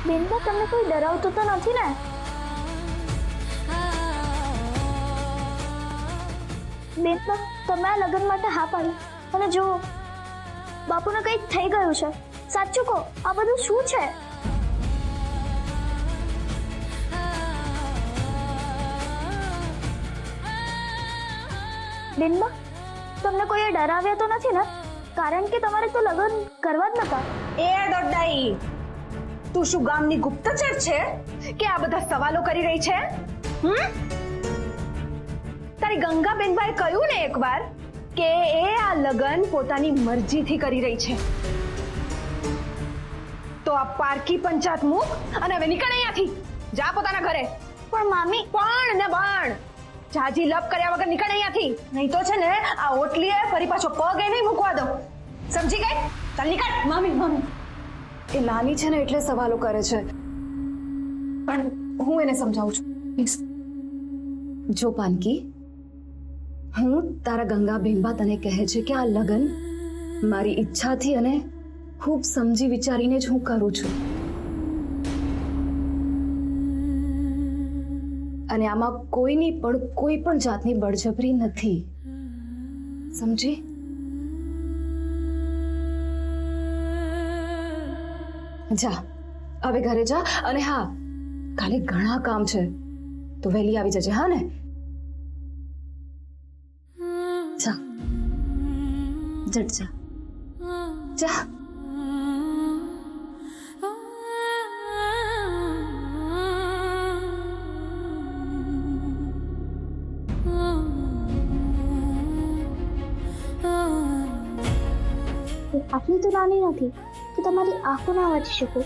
બેનબા તમને કોઈ ડરાવતું તો નથી ને? બેનબા તમે આ લગ્ન માટે હા પાડી અને જો બાપુને કંઈક થઈ ગયું છે. સાચું કહો, આ બધું શું છે? બેનબા તમને કોઈએ ડરાવ્યા તો નથી ને? કારણ કે તમારે તો લગ્ન કરવા જ નતા. એ દોડાઈ, તું શું ગામની ગુપ્તચર છે કે આ બધા સવાલો કરી રહી છે? તારી ગંગા બેનબાએ કહ્યું ને એકવાર કે એ આ લગ્ન પોતાની મરજીથી કરી રહી છે. તો આ પારકી પંચાયત મૂક અને હવે નીકળ અહીંયાથી. જા પોતાના ઘરે. પણ મામી પણ ને પણ જાજી લપ કર્યા વગર નીકળ અહીંયાથી, નહીં તો છે ને આ ઓટલીએ ફરી પાછો પગ એ નહીં મૂકવા દો. સમજી ગઈ? ચાલ નીકળ. મમ્મી એ નાની છે ને એટલે સવાલો કરે છે, પણ હું એને સમજાવું છું. જો પાનકી, હું તારા ગંગા બેનબા તને કહે છે કે આ લગ્ન મારી ઈચ્છાથી અને ખૂબ સમજી વિચારીને જ હું કરું છું, અને આમાં કોઈ પણ જાતની બળજબરી નથી. સમજી? જા હવે ઘરે જા, અને હા, કાલે ઘણા કામ છે તો વહેલી આવી જજે. હા ને? જા જટ જા જા. આટલી તો નાની નથી કે તમારી આંખો ના વાંચી શકો,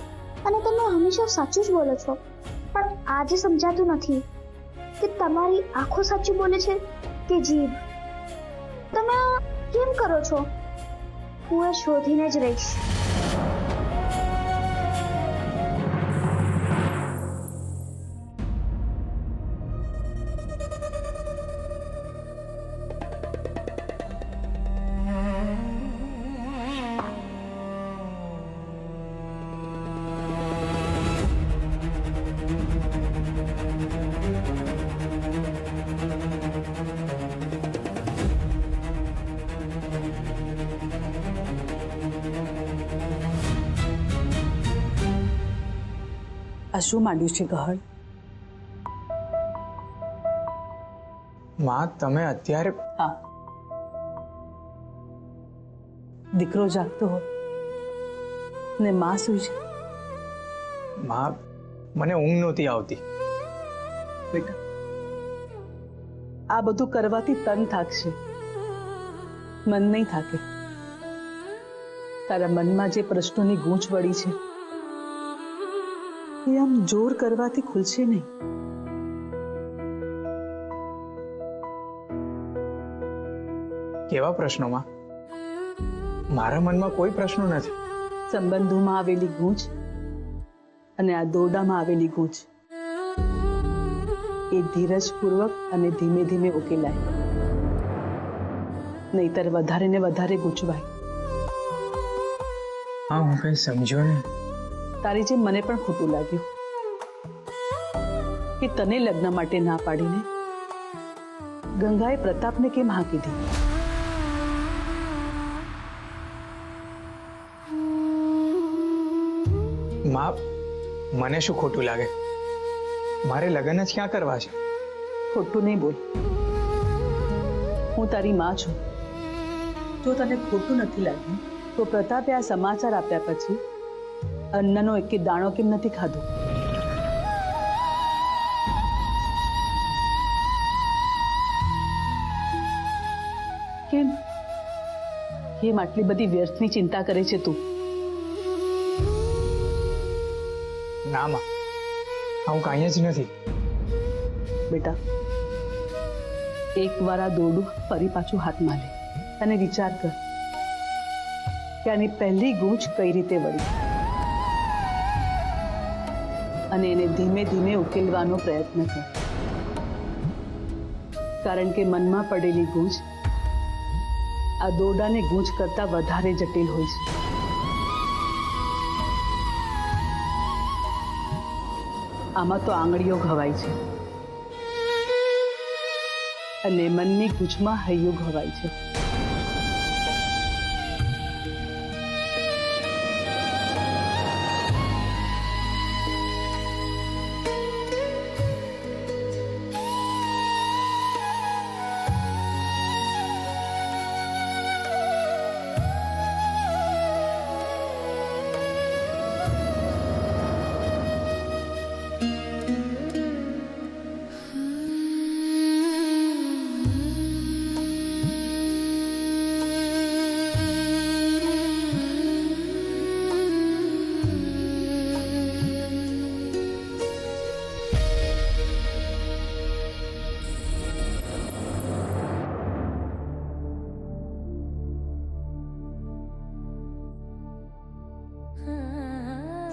અને તમે હંમેશા સાચું જ બોલો છો. પણ આજે સમજાતું નથી કે તમારી આંખો સાચું બોલે છે કે જીભ. તમે આ કેમ કરો છો? હું એ શોધીને જ રહીશ. આ શું માંડ્યું છે ગહળ? માં તમે અત્યારે? હા, દીકરો જાગતો હોય ને માં સુઈ છે. માં મને ઊંઘ નહોતી આવતી. બેટા, આ બધું કરવાથી તન થાકશે, મન નહીં થાકે. તારા મનમાં જે પ્રશ્નોની ગૂંચ વળી છે એ આમ જોર કરવાથી ખુલશે નહીં. કેવા પ્રશ્નોમાં? મારા મનમાં કોઈ પ્રશ્નો નથી. સંબંધોમાં આવેલી ગૂંચ અને આ દોરડામાં આવેલી ગૂંચ એ ધીરજપૂર્વક અને ધીમે ધીમે ઉકેલાય, નહીતર વધારે ને વધારે ગૂંચવાય. હા, હું કઈ સમજ્યો નહીં. તારી જેમ મને પણ ખોટું લાગ્યું કે તને લગ્ન માટે ના પાડીને ગંગાએ પ્રતાપને કેમ હા કીધી. માં, મને શું ખોટું લાગે? મારે લગ્ન જ ક્યાં કરવા છે? ખોટું નહીં બોલ. હું તારી માં છું. જો તને ખોટું નથી લાગ્યું તો પ્રતાપે આ સમાચાર આપ્યા પછી અન્નનો એક દાણો કેમ નથી ખાધો? કેમ આટલી બધી વ્યર્થની ચિંતા કરે છે તું? ના માં, હું કાંઈ જ નથી. બેટા, એકવાર આ દોરડું ફરી પાછું હાથમાં લે અને વિચાર કર કે આની પહેલી ગૂંચ કઈ રીતે વળી, અને એને ધીમે ધીમે ઉકેલવાનો પ્રયત્ન કર. કારણ કે મનમાં પડેલી ગૂંચ આ દોરડાને ગૂંચ કરતા વધારે જટિલ હોય છે. આમાં તો આંગળીઓ ઘવાય છે અને મનની ગૂંચમાં હૈયું ઘવાય છે.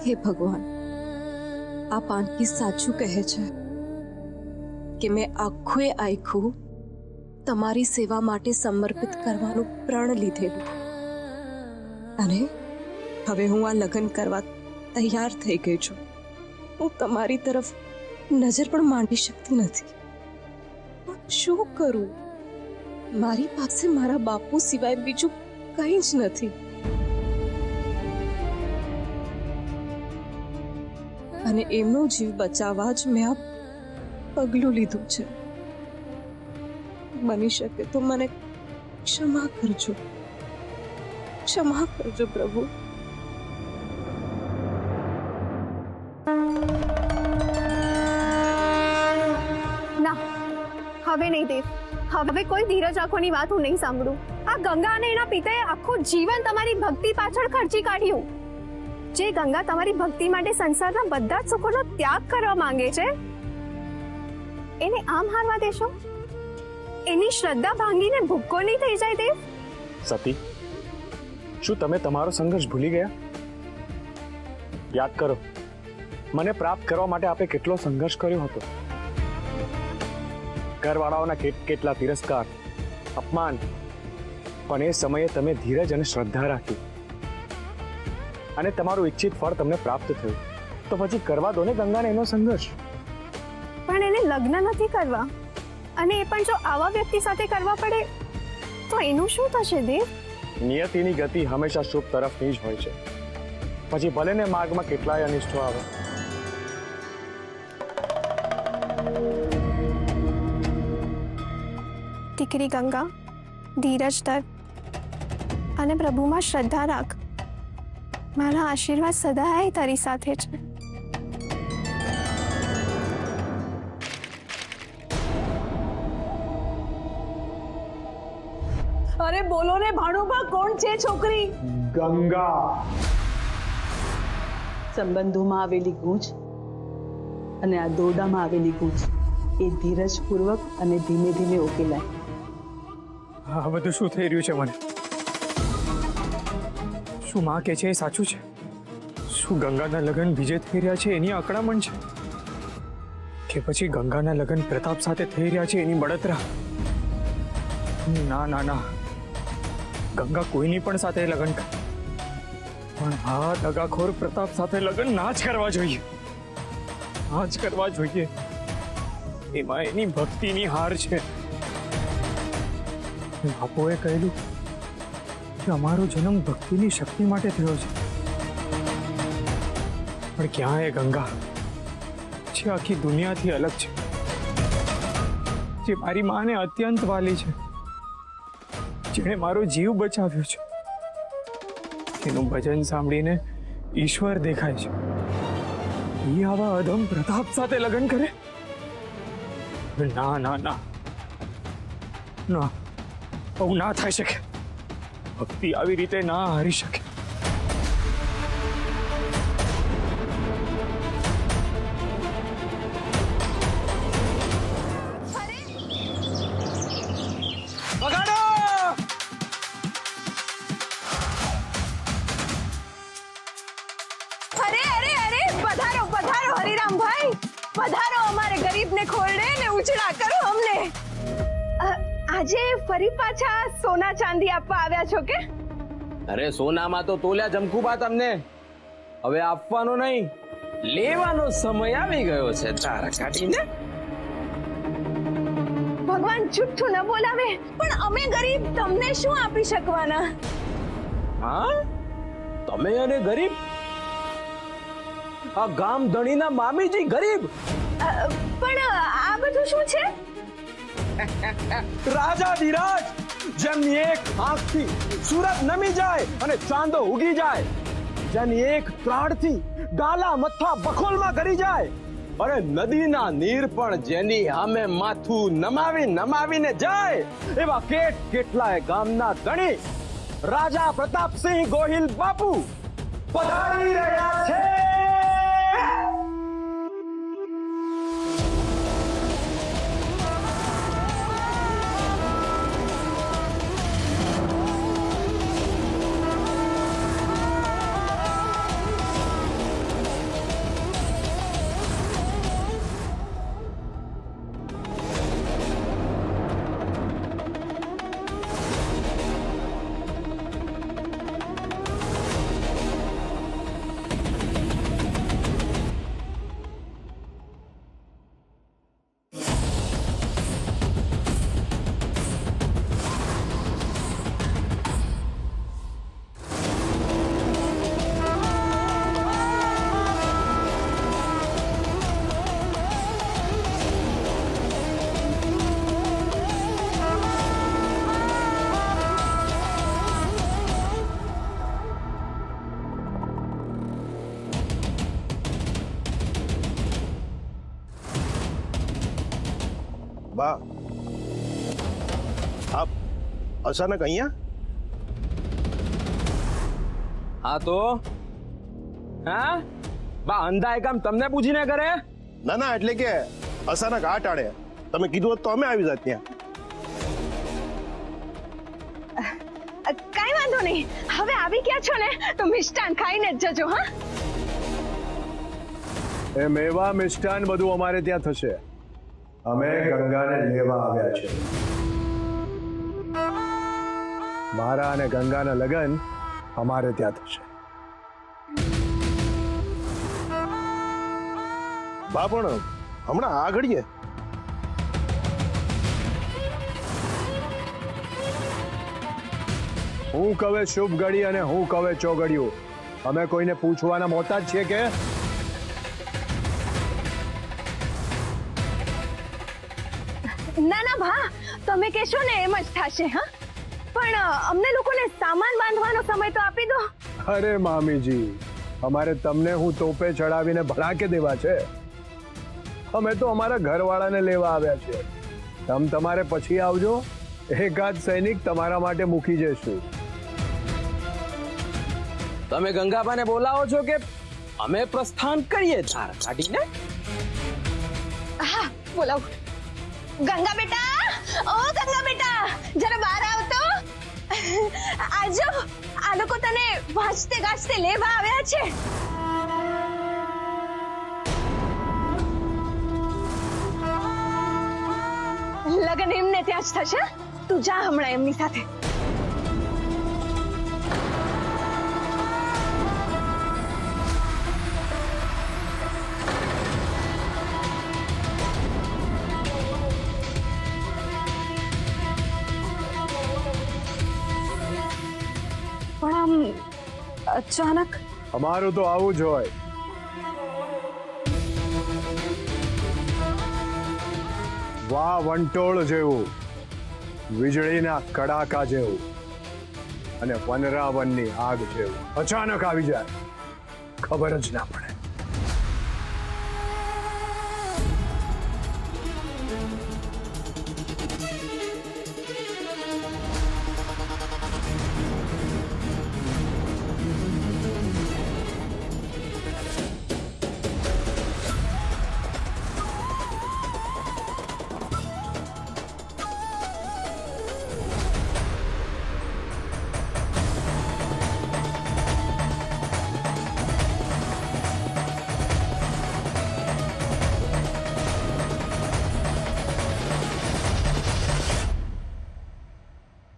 હે ભગવાન, આ પાનકી સાચું કહે છે કે મેં આખું આખું તમારી સેવા માટે સમર્પિત કરવાનું પ્રણ લીધેલું અને હવે હું આ લગ્ન કરવા તૈયાર થઈ ગઈ છું. હું તમારી તરફ નજર પણ માંડી શકતી નથી. શું કરું? મારી પાસે મારા બાપુ સિવાય બીજું કંઈ જ નથી. અને એમનો જીવ બચાવવા જ મેં આ પગલું લીધું છે. બની શકે તો મને ક્ષમા કરજો, ક્ષમા કરજો પ્રભુ. ના, હવે નહીં દેવ. હવે કોઈ ધીરજ રાખવાની વાત હું નહીં સાંભળું. આ ગંગા અને એના પિતાએ આખું જીવન તમારી ભક્તિ પાછળ ખર્ચી કાઢ્યું. જે ગંગા તમારી ભક્તિ માટે સંસારના બધા જ સુખોનો ત્યાગ કરવા માંગે છે, એને આમ હારવા દેશો? એની શ્રદ્ધા ભાંગીને ભૂક્કો નહીં થઈ જાય દેવ? સતી, શું તમે તમારો સંઘર્ષ ભૂલી ગયા? યાદ કરો, મને પ્રાપ્ત કરવા માટે આપે કેટલો સંઘર્ષ કર્યો હતો. ઘરવાળાઓના કેટલા તિરસ્કાર, અપમાન, પણ એ સમયે તમે ધીરજ અને શ્રદ્ધા રાખી અને તમારું ઈચ્છિત ફળ તમને પ્રાપ્ત થયું. તો પછી કરવા દો ને ગંગાને એનો સંઘર્ષ. પણ એને લગ્ન નથી કરવા, અને એ પણ જો આવા વ્યક્તિ સાથે કરવા પડે તો એનું શું થશે દેવ? નિયતિની ગતિ હંમેશા શુભ તરફની જ હોય છે. પછી ભલે ને માર્ગમાં કેટલાય અનિષ્ટો આવે. દીકરી ગંગા, ધીરજ ધર અને પ્રભુમાં શ્રદ્ધા રાખ. મારા આશીર્વાદ સદાય તારી સાથે છે. અરે બોલો ને ભાણુભા, કોણ છે છોકરી? ગંગા. સંબંધોમાં આવેલી ગૂંચ અને આ દોરડામાં આવેલી ગૂંચ એ ધીરજપૂર્વક અને ધીમે ધીમે ઉકેલાય. આ બધું શું થઈ રહ્યું છે મને? શું માં કે છે એ સાચું છે? શું ગંગાના લગ્ન બીજે થઈ રહ્યા છે એની અકળામણ છે, કે પછી ગંગાના લગ્ન પ્રતાપ સાથે થઈ રહ્યા છે એની બળતરા? ના ના ના, ગંગા કોઈની પણ સાથે લગ્ન કરે, પણ આ દગાખોર પ્રતાપ સાથે લગ્ન ના જ કરવા જોઈએ. ના જ કરવા જોઈએ. એમાં એની ભક્તિની હાર છે. બાપુએ કહેલું કે અમારો જન્મ ભક્તિની શક્તિ માટે થયો છે, પણ ક્યાં એ ગંગા જે આખી દુનિયાથી અલગ છે, જે મારી માને અત્યંત વાલી છે, જેણે મારો જીવ બચાવ્યો છે, એનું ભજન સાંભળીને ઈશ્વર દેખાય છે, એ આવા અધમ પ્રતાપ સાથે લગ્ન કરે? ના ના ના ના, આવું ના થઈ શકે. ભક્તિ આવી રીતે ના હારી શકે. વગાડો! અરે અરે અરે, પધારો પધારો હરિરામભાઈ, પધારો અમારે ગરીબને ખોરડે ને ઉછળા કરો અમને. આજે ફરી પાછા સોના ચાંદી આપવા આવ્યા છો કે? અરે સોનામાં તો તોલ્યા જમકુબા તમને, હવે આપવાનો નહીં, લેવાનો સમય આવી ગયો છે તારા કાઢીને. ભગવાન જુઠ્ઠું ન બોલાવે, પણ અમે ગરીબ તમને શું આપી શકવાના? હા, તમે અને ગરીબ? આ ગામ ધણીના મામીજી ગરીબ? પણ આ બધું શું છે? રાજા ધીરાજ, જેમની એક આંખથી સૂરજ નમી જાય અને ચાંદો ઉગી જાય, જેની એક ત્રાણથી ડાલા મથા બખોલમાં કરી જાય, અરે નદીના નીર પણ જેની સામે માથું નમાવીને જાય, એવા કેટલાય ગામના ધણી રાજા પ્રતાપસિંહ ગોહિલ બાપુ પધારી રહ્યા છે. બા, આપ અચાનક અહીંયા? હા તો હા બા, અંધાય કામ તમને પૂછીને કરે? ના ના, એટલે કે અચાનક આ ટાળે, તમે કીધું હોત તો અમે આવી જાત ત્યાં. કઈ વાંધો નહીં, હવે આવી ગયા છો ને તો મિષ્ટાન ખાઈને જ જજો. હા, એ મેવા મિષ્ટાન બધું અમારે ત્યાં થશે. અમે ગંગાને લેવા આવ્યા છે. મારા અને ગંગાના લગ્ન અમારે ત્યાં થશે. બા, પણ હમણાં આ ઘડીએ હું કવે શુભ ઘડી અને હું કવે ચોઘડિયું, અમે કોઈને પૂછવાના મોહતાજ છીએ કે? ના ના ભા, તમે કહેશો ને એમ જ થશે. હા, પણ અમને લોકોને સામાન બાંધવાનો સમય તો આપી દો. અરે મામીજી, અમારે તમને હું તોપે ચડાવીને ભડાકે દેવા છે? અમે તો અમારા ઘરવાળાને લેવા આવ્યા છીએ. તમારે પછી આવજો, એકાદ સૈનિક તમારા માટે મૂકી જઈશું. તમે ગંગાબાને બોલાવો છો કે અમે પ્રસ્થાન કરીએ તારા કાઢીને? હા, બોલાવો. ગંગા બેટા, ઓ ગંગા બેટા, જરા બહાર આવતો. આજો, આ લોકો તને વાંચતે ગાજતે લેવા આવ્યા છે. લગન એમને ત્યાં જ થશે. તું જા હમણાં એમની સાથે. પણ આમ અચાનક અમારું તો આવું જ હોય. વાહ વંટોળ જેવું, વીજળીના કડાકા જેવું અને વનરાવનની આગ જેવું અચાનક આવી જાય, ખબર જ ના પડે.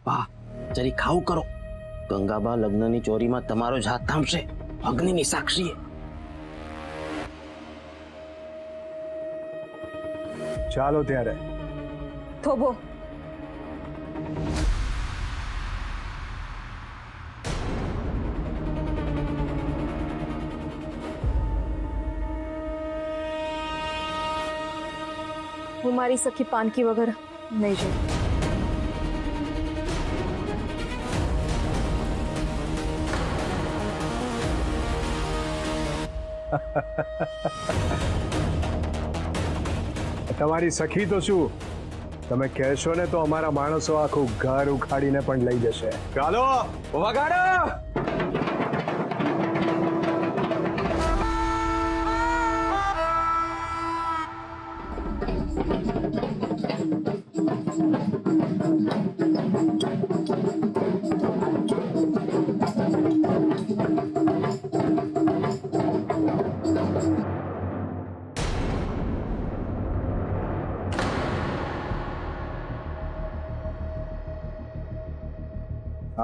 બા જરી ખાવું કરો. ગંગાબા લગ્નની ચોરીમાં તમારો જ હાથ થામશે, અગ્નિની સાક્ષીએ. ચાલો ત્યારે. થોભો. હું મારી સખી પાનકી વગર નહીં જોઉં. તમારી સખી તો શું, તમે કહેશો ને તો અમારા માણસો આખું ઘર ઉખાડીને પણ લઈ જશે. ચાલો વગાડો.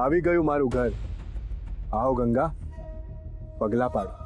આવી ગયું મારું ઘર. આવો ગંગા, પગલા પાડો.